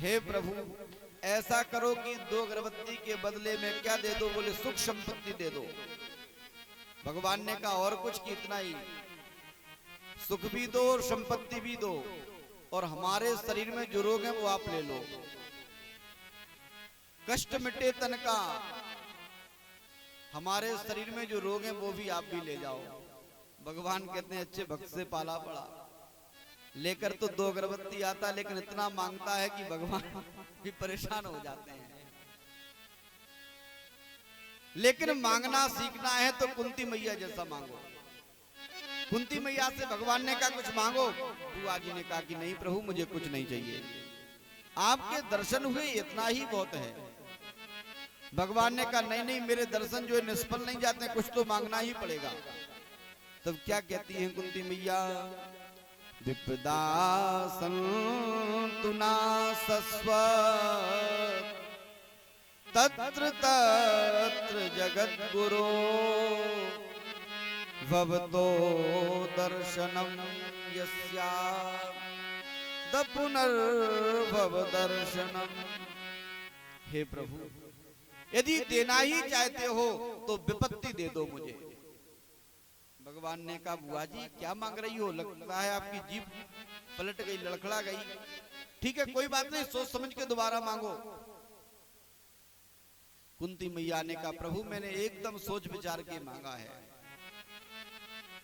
हे प्रभु ऐसा करो कि 2 अगरबत्ती के बदले में क्या दे दो? बोले सुख संपत्ति दे दो। भगवान ने कहा और कुछ? कि इतना ही, सुख भी दो और संपत्ति भी दो, और हमारे शरीर में जो रोग है वो आप ले लो। कष्ट मिटे तन का, हमारे शरीर में जो रोग है वो भी आप भी ले जाओ। भगवान कहते हैं अच्छे भक्त से पाला पड़ा। लेकर तो 2 अगरबत्ती आता, लेकिन इतना मांगता है कि भगवान भी परेशान हो जाते हैं। लेकिन मांगना सीखना है तो कुंती मैया जैसा मांगो। कुंती मैया से भगवान ने कहा कुछ मांगो। बुआ जी ने कहा कि नहीं प्रभु मुझे कुछ नहीं चाहिए, आपके दर्शन हुए इतना ही बहुत है। भगवान ने कहा नहीं नहीं, मेरे दर्शन जो है निष्फल नहीं जाते, कुछ तो मांगना ही पड़ेगा। तब क्या कहती हैं कुंती मैया? विपदा संतु नासस्व तत्र तत्र जगद्गुरो भवतो दर्शनम यस्याद पुनर्भव दर्शनम। हे प्रभु यदि देना ही चाहते हो तो विपत्ति दे दो मुझे। भगवान ने कहा बुआ जी क्या मांग रही हो? लगता है आपकी जीभ पलट गई, लड़खड़ा गई। ठीक है कोई बात नहीं, सोच समझ के दोबारा मांगो। कुंती मैया ने कहा प्रभु मैंने एकदम सोच विचार के मांगा है,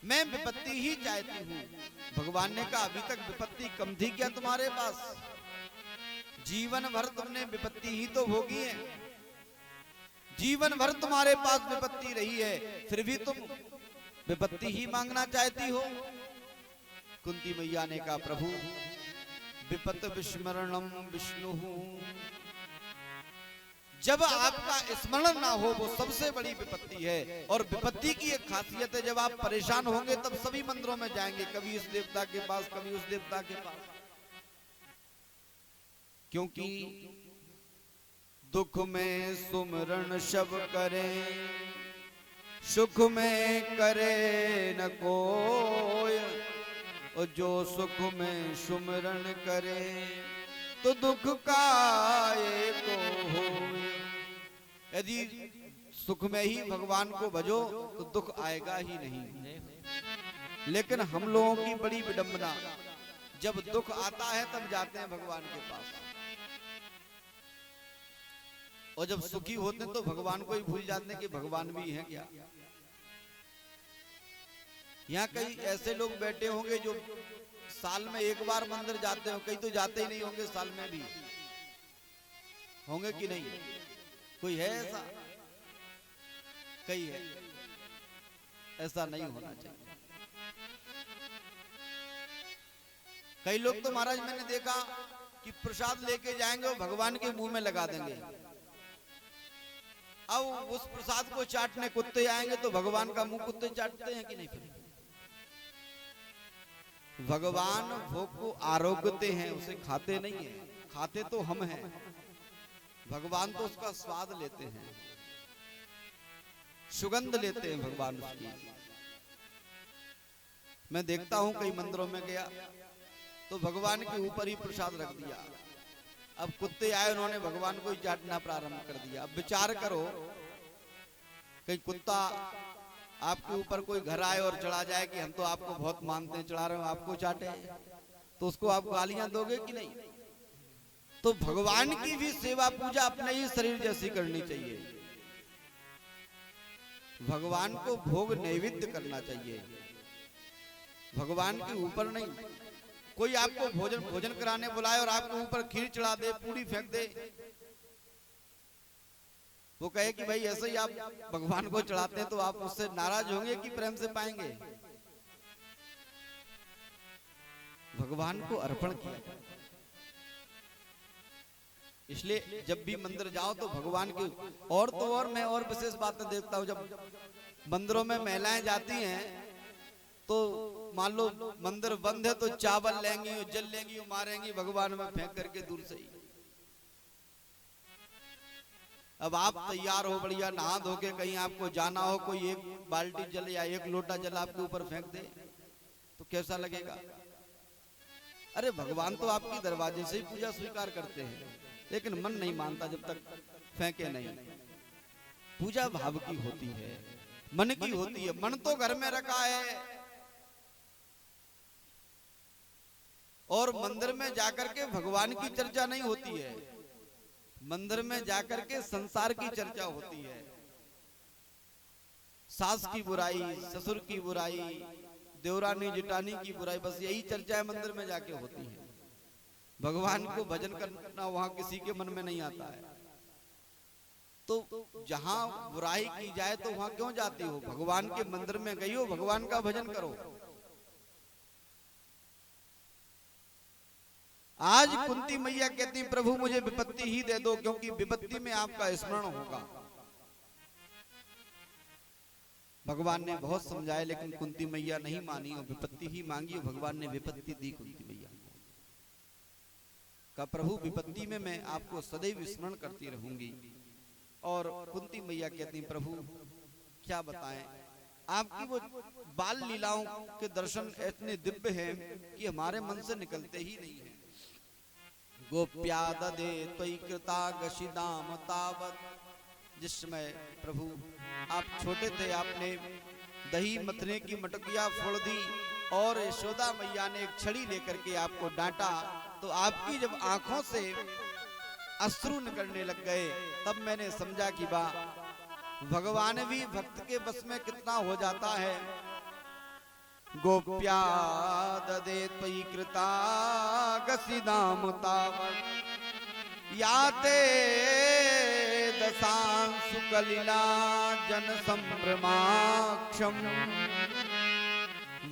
मैं विपत्ति ही चाहती हूँ। भगवान ने कहा अभी तक विपत्ति कम थी क्या तुम्हारे पास? जीवन भर तुमने विपत्ति ही तो भोगी है, जीवन भर तुम्हारे पास विपत्ति रही है, फिर भी तुम विपत्ति ही मांगना चाहती हो। कुंती मैया ने कहा प्रभु विपत विस्मरणम विष्णु, जब आपका स्मरण ना हो वो सबसे बड़ी विपत्ति है। और विपत्ति की एक खासियत है, जब आप परेशान होंगे तब सभी मंदिरों में जाएंगे, कभी इस देवता के पास कभी उस देवता के पास, क्योंकि दुख में सुमरण शब करें, सुख में करे न कोय, और जो सुख में सुमरण करे तो दुख का एको होय। यदि सुख में ही भगवान को भजो तो दुख आएगा ही नहीं। लेकिन हम लोगों की बड़ी विडंबना, जब दुख आता है तब जाते हैं भगवान के पास, और जब सुखी होते हैं तो भगवान को ही भूल जाते हैं कि भगवान भी हैं क्या। यहाँ कई ऐसे लोग बैठे होंगे जो साल में एक बार मंदिर जाते हो, कई तो जाते ही नहीं होंगे साल में भी, होंगे कि नहीं? कोई है ऐसा? कई है। ऐसा नहीं होना चाहिए। कई लोग तो महाराज मैंने देखा कि प्रसाद लेके जाएंगे और भगवान के मुंह में लगा देंगे। अब उस प्रसाद को चाटने कुत्ते आएंगे तो भगवान का मुंह कुत्ते चाटते हैं कि नहीं? फिर भगवान भोग को आरोग्यते हैं, उसे खाते नहीं है, खाते तो हम हैं। भगवान तो उसका स्वाद लेते हैं, सुगंध लेते हैं भगवान उसकी। मैं देखता हूं कई मंदिरों में गया तो भगवान के ऊपर ही प्रसाद रख दिया, अब कुत्ते आए उन्होंने भगवान को ही चाटना प्रारंभ कर दिया। अब विचार करो, कहीं कुत्ता आपके ऊपर कोई घर आए और चढ़ा जाए कि हम तो आपको बहुत मानते हैं, चढ़ा रहे हो आपको चाटे, तो उसको आप गालियां दोगे कि नहीं? तो भगवान की भी सेवा पूजा अपने ही शरीर जैसी करनी चाहिए। भगवान को भोग नैवेद्य करना चाहिए, भगवान के ऊपर नहीं। कोई आपको भोजन कराने बुलाए और आपके ऊपर खीर चढ़ा दे, पूरी फेंक दे, वो कहे कि भाई ऐसे ही आप भगवान को चढ़ाते हैं, तो आप उससे नाराज होंगे कि प्रेम से पाएंगे? भगवान को अर्पण किया। इसलिए जब भी मंदिर जाओ तो भगवान की, और तो और मैं और विशेष बातें देखता हूं, जब मंदिरों में महिलाएं जाती हैं तो मान लो मंदिर बंद है तो चावल लेंगी, जल लेंगी, मारेंगी, भगवान में फेंक करके दूर से ही। अब आप तैयार हो बढ़िया नहा धो के कहीं आपको जाना हो, कोई एक बाल्टी जल या एक लोटा जल आपके ऊपर फेंक दे तो कैसा लगेगा? अरे भगवान तो आपकी दरवाजे से ही पूजा स्वीकार करते हैं, लेकिन मन नहीं मानता जब तक फेंके नहीं। पूजा भाव की होती है, मन की होती है। मन तो घर में रखा है और मंदिर में जाकर के भगवान की चर्चा नहीं होती है, मंदिर में जाकर के संसार की चर्चा होती है। सास की बुराई, ससुर की बुराई, देवरानी जिटानी की बुराई, बस यही चर्चा मंदिर में जाके होती है। भगवान को भजन करना वहां किसी के मन में नहीं आता है। तो जहां बुराई की जाए तो वहां क्यों जाती हो? भगवान के मंदिर में गई हो, भगवान का भजन करो। आज कुंती मैया कहती प्रभु मुझे विपत्ति ही दे दो, क्योंकि विपत्ति में आपका स्मरण होगा। भगवान ने बहुत समझाया, लेकिन कुंती मैया नहीं मानी और विपत्ति ही मांगी और भगवान ने विपत्ति दी कुंती मैया को। कहा प्रभु विपत्ति में मैं आपको सदैव स्मरण करती रहूंगी। और कुंती मैया कहती प्रभु क्या बताएं, आपकी वो बाल लीलाओं के दर्शन इतने दिव्य हैं कि हमारे मन से निकलते ही नहीं है। गोप्या ददे त्वयि कृतागशिदाम तावत, जिस समय प्रभु आप छोटे थे, आपने दही मथने की मटकिया फोड़ दी और यशोदा मैया ने एक छड़ी लेकर के आपको डांटा, तो आपकी जब आंखों से अश्रु निकलने लग गए, तब मैंने समझा कि भगवान भी भक्त के बस में कितना हो जाता है। गोप्या ददे त्वयि कृतागशिदाम तावत याते दशांशु कलिला जन संभ्रमाक्षम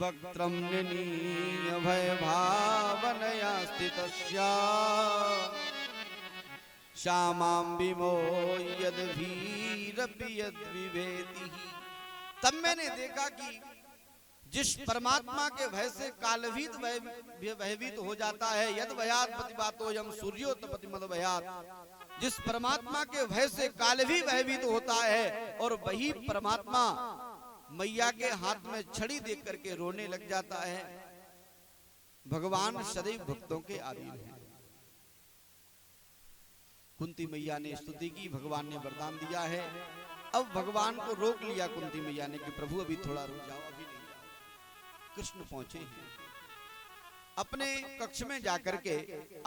वक्त्रम निनीय भय भावनया स्थितस्या श्यामां विमो यद भीरपि यद विवेति। तब मैंने देखा कि जिस परमात्मा के भय से कालभीत भयभीत हो जाता है, यद भयात प्रतिभातो यम सूर्योत्पत्ति मद भयात, जिस परमात्मा के भय से काल भी भयभीत होता है, और वही परमात्मा मैया के हाथ में छड़ी देख करके रोने लग जाता है। भगवान सदैव भक्तों के अधीन है। कुंती मैया ने स्तुति की, भगवान ने वरदान दिया है। अब भगवान को रोक लिया कुंती मैया ने कि प्रभु अभी थोड़ा रुक जाओ, अभी नहीं जाओ। कृष्ण पहुंचे हैं अपने कक्ष में जाकर के।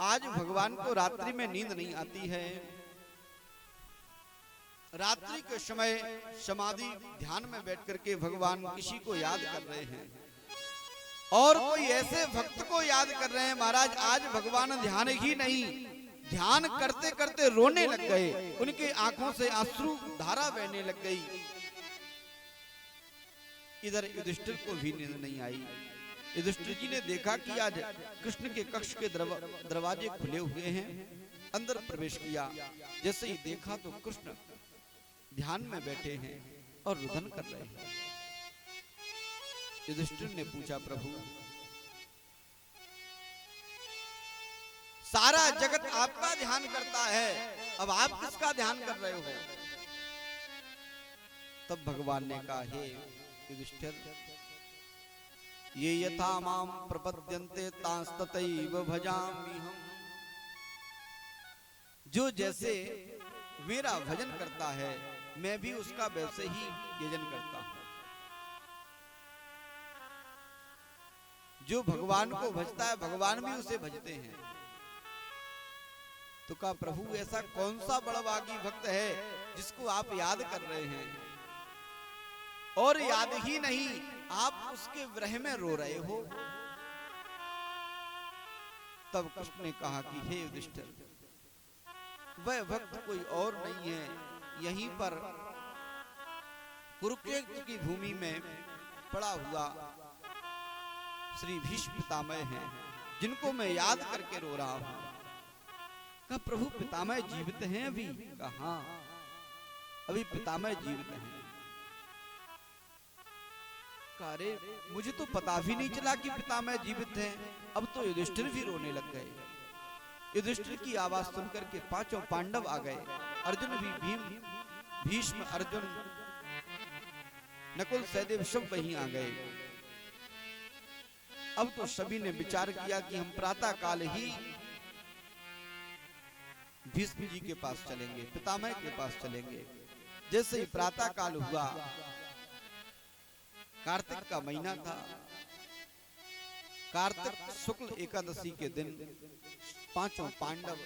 आज भगवान को रात्रि में नींद नहीं आती है। रात्रि के समय समाधि ध्यान में बैठ करके भगवान किसी को याद कर रहे हैं, और कोई ऐसे भक्त को याद कर रहे हैं। महाराज आज भगवान ध्यान ही नहीं, ध्यान करते करते रोने लग गए, उनके आंखों से अश्रु धारा बहने लग गई। इधर युधिष्ठिर को भी नींद नहीं आई। युधिष्ठिर जी ने देखा कि आज कृष्ण के कक्ष के दरवाजे खुले हुए हैं, अंदर प्रवेश किया। जैसे ही देखा तो कृष्ण ध्यान में बैठे हैं और रुदन कर रहे हैं। युधिष्ठिर ने पूछा प्रभु सारा जगत आपका ध्यान करता है, अब आप किसका ध्यान कर रहे हो? तब भगवान ने कहा हे युधिष्ठिर, ये यथा मां प्रपद्यन्ते तांस्ततैव भजामि हम। जो जैसे मेरा भजन करता है, मैं भी उसका वैसे ही यजन करता हूं। जो भगवान को भजता है, भगवान भी उसे भजते हैं। तो कहा प्रभु ऐसा कौन सा बड़भागी भक्त है जिसको आप याद कर रहे हैं? और याद ही नहीं, आप उसके विरह में रो रहे हो। तब कृष्ण ने कहा कि हे युधिष्ठिर, वह भक्त कोई और नहीं है, यहीं पर कुरुक्षेत्र की भूमि में पड़ा हुआ श्री भीष्म पितामह हैं, जिनको मैं याद करके रो रहा हूं। कहा प्रभु पितामह जीवित हैं अभी? कहा हाँ, अभी पितामह जीवित हैं। अरे मुझे तो पता भी नहीं चला कि पितामह जीवित हैं। अब तो युधिष्ठिर भी रोने लग गए। युधिष्ठिर की आवाज सुनकर के पांचों पांडव आ गए। अर्जुन भी, भीष्म, अर्जुन, नकुल, सहदेव सब वहीं आ गए। अब तो सभी ने विचार किया कि हम प्रातः काल ही भीष्म जी के पास चलेंगे, पितामह के पास चलेंगे। जैसे ही प्रातः काल हुआ, कार्तिक का महीना था, कार्तिक शुक्ल एकादशी के दिन पांचों पांडव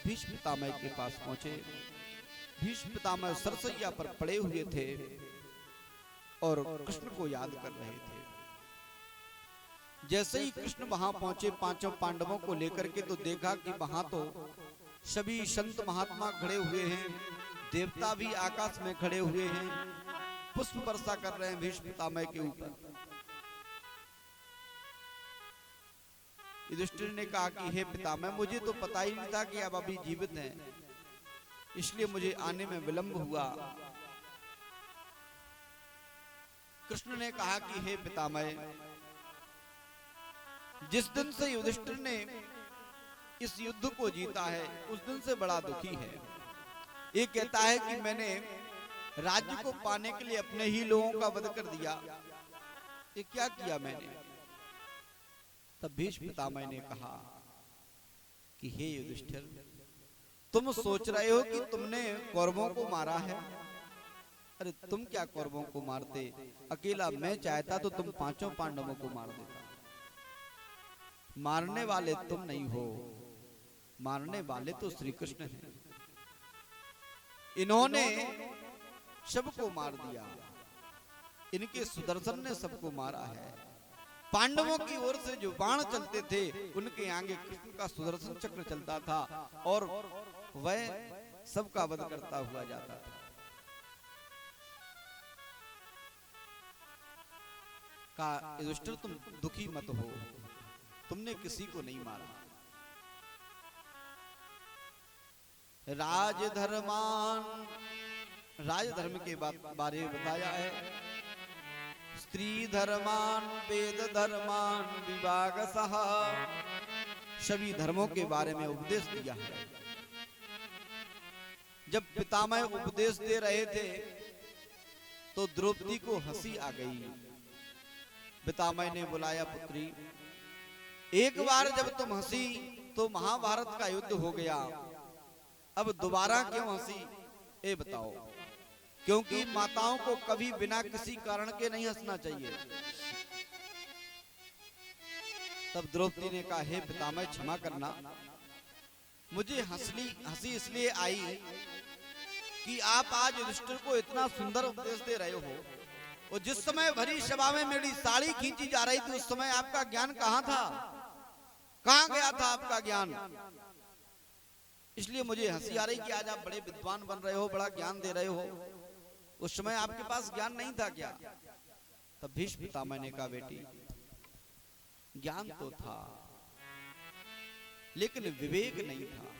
भीष्म पितामह के पास पहुंचे। भीष्म पितामह सरसैया पर पड़े हुए थे और कृष्ण को याद कर रहे थे। जैसे ही कृष्ण वहां पहुंचे पांचों पांडवों को लेकर के, तो देखा कि वहां तो सभी संत महात्मा खड़े हुए हैं, देवता भी आकाश में खड़े हुए हैं, पुष्प वर्षा कर रहे हैं भीष्म पितामह के ऊपर। युधिष्ठिर ने कहा कि हे पितामह, मुझे तो पता ही नहीं था कि आप अभी जीवित हैं, इसलिए मुझे आने में विलंब हुआ। कृष्ण ने कहा कि हे पितामह, जिस दिन से युधिष्ठिर ने इस युद्ध को जीता है उस दिन से बड़ा दुखी है। ये कहता है कि मैंने राज्य को पाने के लिए अपने ही लोगों का वध कर दिया। ये क्या किया मैंने? तब भीष्म पितामह ने कहा कि हे युधिष्ठिर, तुम सोच रहे हो कि तुमने कौरवों को मारा है। अरे तुम क्या कौरवों को मारते, अकेला मैं चाहता तो तुम पांचों पांडवों को मार देता। मारने वाले तुम नहीं हो, मारने वाले तो श्री कृष्ण हैं। इन्होंने सबको मार दिया, इनके सुदर्शन ने सबको मारा है। पांडवों की ओर से जो बाण चलते थे उनके आगे कृष्ण का सुदर्शन चक्र चलता था और वह सबका वध करता हुआ जाता था। कहा युधिष्ठिर, तुम दुखी मत हो, तुमने किसी को नहीं मारा। राजधर्मान, राजधर्म के बारे में बताया है। स्त्री धर्मान वेद धर्मान विभागसः, सभी धर्मों के बारे में उपदेश दिया है। जब पितामह उपदेश दे रहे थे तो द्रौपदी को हंसी आ गई। पितामह ने बुलाया, पुत्री, एक बार जब तुम हंसी तो महाभारत का युद्ध हो गया, अब दोबारा क्यों हंसी? ये बताओ। क्योंकि माताओं को कभी बिना किसी कारण के नहीं हंसना चाहिए। तब द्रौपदी ने कहा, हे पितामह क्षमा करना, मुझे हंसी इसलिए आई कि आप आज युधिष्ठिर को इतना सुंदर उपदेश दे रहे हो, और जिस समय भरी सभा में मेरी साड़ी खींची जा रही थी उस समय आपका ज्ञान कहाँ था? कहाँ गया था आपका ज्ञान? इसलिए मुझे हंसी आ रही कि आज आप बड़े विद्वान बन रहे हो, बड़ा ज्ञान दे रहे हो, उस समय आपके पास ज्ञान नहीं था क्या? तब भीष्म पितामह ने कहा, बेटी, ज्ञान तो था लेकिन विवेक नहीं था।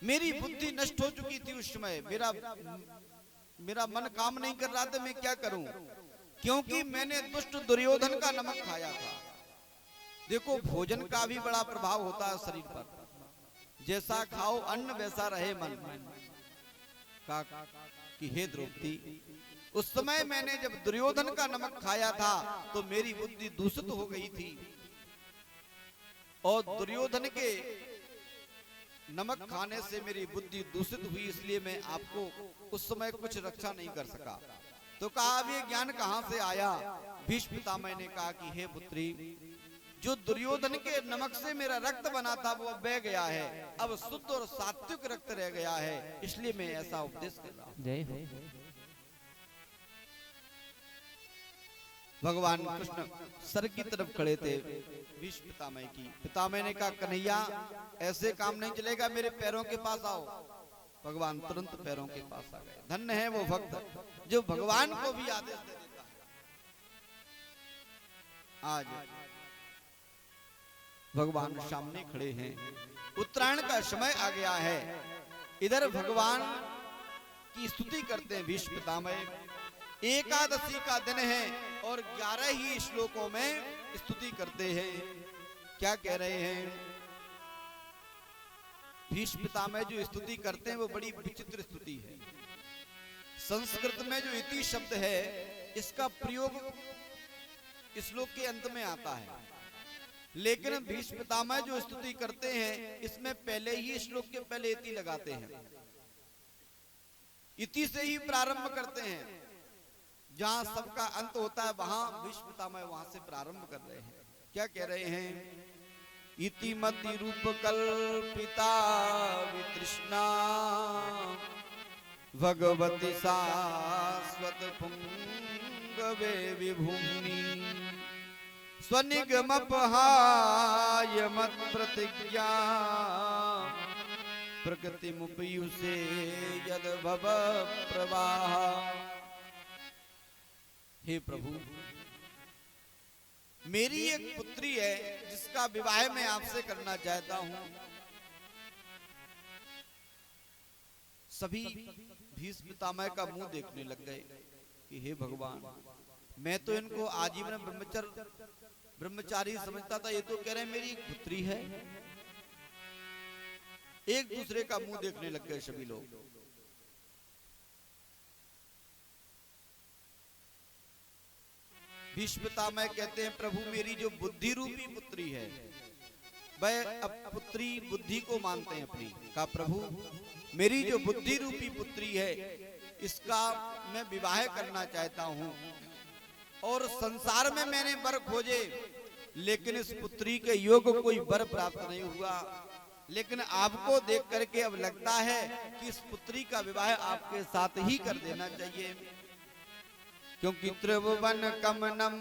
मेरी बुद्धि नष्ट हो चुकी थी उस समय, मेरा मन काम नहीं कर रहा था, मैं क्या करूं? क्योंकि मैंने दुष्ट दुर्योधन का नमक खाया था। देखो, भोजन का भी बड़ा प्रभाव होता है शरीर पर। जैसा खाओ अन्न वैसा रहे मन। का कि हे द्रौपदी, उस समय मैंने जब दुर्योधन का नमक खाया था तो मेरी बुद्धि दूषित हो गई थी, और दुर्योधन के नमक खाने से मेरी बुद्धि दूषित हुई, इसलिए मैं आपको उस समय कुछ रक्षा नहीं कर सका। तो कहा, अब ये ज्ञान कहां से आया? भीष्म पितामह ने कहा कि हे पुत्री, जो दुर्योधन के नमक से मेरा रक्त बना था वो बह गया है, अब शुद्ध और सात्विक रक्त रह गया है, इसलिए मैं ऐसा उपदेश कर रहा हूं। जय हो। भगवान कृष्ण सर की तरफ खड़े थे भीष्म पितामह की। पितामह ने कहा, कन्हैया, ऐसे काम नहीं चलेगा, मेरे पैरों के पास आओ। भगवान तुरंत पैरों के पास आ गए। धन्य है वो भक्त जो भगवान को भी आदेश दे देता है। आज भगवान सामने खड़े हैं, उत्तरायण का समय आ गया है। इधर भगवान की स्तुति करते हैं भीष्म पितामह। एकादशी का दिन है और 11 ही श्लोकों में स्तुति करते हैं। क्या कह रहे हैं? भीष्म पितामह जो स्तुति करते हैं वो बड़ी विचित्र स्तुति है। संस्कृत में जो इति शब्द है, इसका प्रयोग श्लोक के अंत में आता है। लेकिन भीष्म पितामह जो स्तुति करते हैं इसमें पहले ही श्लोक के पहले इति लगाते हैं, इति से ही प्रारंभ करते हैं। जहां सबका अंत होता है वहां भीष्म पितामह वहां से प्रारंभ कर रहे हैं। क्या कह रहे हैं? इति मति रूप कल्पिता वितृष्णा भगवती शाश्वत पुंगवे विभूमि स्वनिगम अपहाय मत प्रतिज्ञा प्रकृति मुपयुषे यद भव प्रवाह। हे प्रभु, मेरी एक पुत्री है जिसका विवाह मैं आपसे करना चाहता हूं। सभी भीष्म पितामह का मुंह देखने लग गए कि हे भगवान, मैं तो इनको आजीवन ब्रह्मचारी समझता था, ये तो कह रहे हैं मेरी एक पुत्री है। एक दूसरे का मुंह देखने लग गए सभी लोग। भीष्म पितामह कहते हैं प्रभु, मेरी जो बुद्धि रूपी पुत्री है, वह अब पुत्री बुद्धि को मानते हैं अपनी। कहा प्रभु, मेरी जो बुद्धि रूपी पुत्री है इसका मैं विवाह करना चाहता हूं। और संसार में मैंने वर खोजे लेकिन इस पुत्री के योग कोई वर प्राप्त नहीं हुआ। लेकिन आपको देख करके अब लगता है कि इस पुत्री का विवाह आपके साथ ही कर देना चाहिए, क्योंकि त्रिभुवन कमनम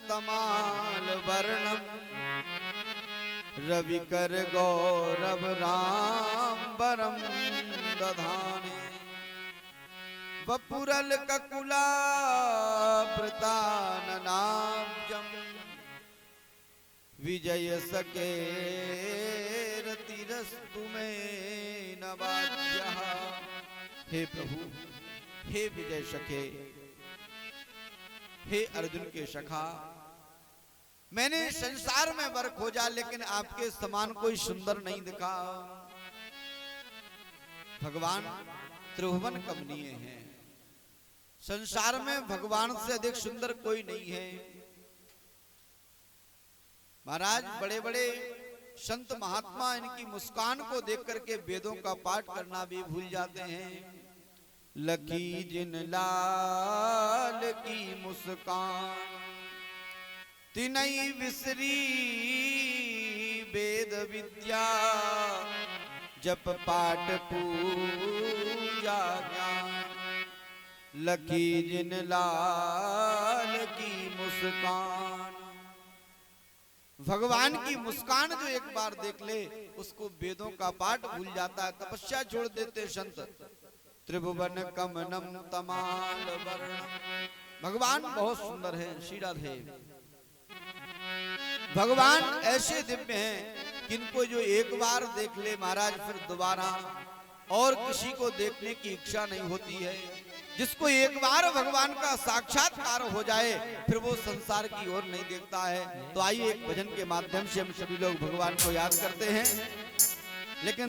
तमाल वर्णम रविकर गौरव रामबरम दधाने वपुरल ककुला प्रताननाब्जम विजय सके रतिरस्तु में नवाज्यः। हे प्रभु, हे विजय सखे, हे अर्जुन के सखा, मैंने संसार में वर खोजा लेकिन आपके समान कोई सुंदर नहीं दिखा। भगवान त्रिभुवन कमनीय हैं, संसार में भगवान से अधिक सुंदर कोई नहीं है। महाराज, बड़े बड़े संत महात्मा इनकी मुस्कान को देख करके वेदों का पाठ करना भी भूल जाते हैं। लकी जिन लाल की मुस्कान तिनई विसरी वेद विद्या जप पाठ पूजा ज्ञान। लकी जिन लाल की मुस्कान, भगवान की मुस्कान जो एक बार देख ले उसको वेदों का पाठ भूल जाता है, तपस्या छोड़ देते संत। त्रिभुवन कमनम तमाल वर्णम, भगवान बहुत सुंदर है। श्री राधे, भगवान ऐसे दिव्य हैं कि इनको जो एक बार देख ले महाराज फिर दोबारा और किसी को देखने की इच्छा नहीं होती है। जिसको एक बार भगवान का साक्षात्कार हो जाए फिर वो संसार की ओर नहीं देखता है। तो आइए एक भजन के माध्यम से हम सभी लोग भगवान को याद करते हैं। लेकिन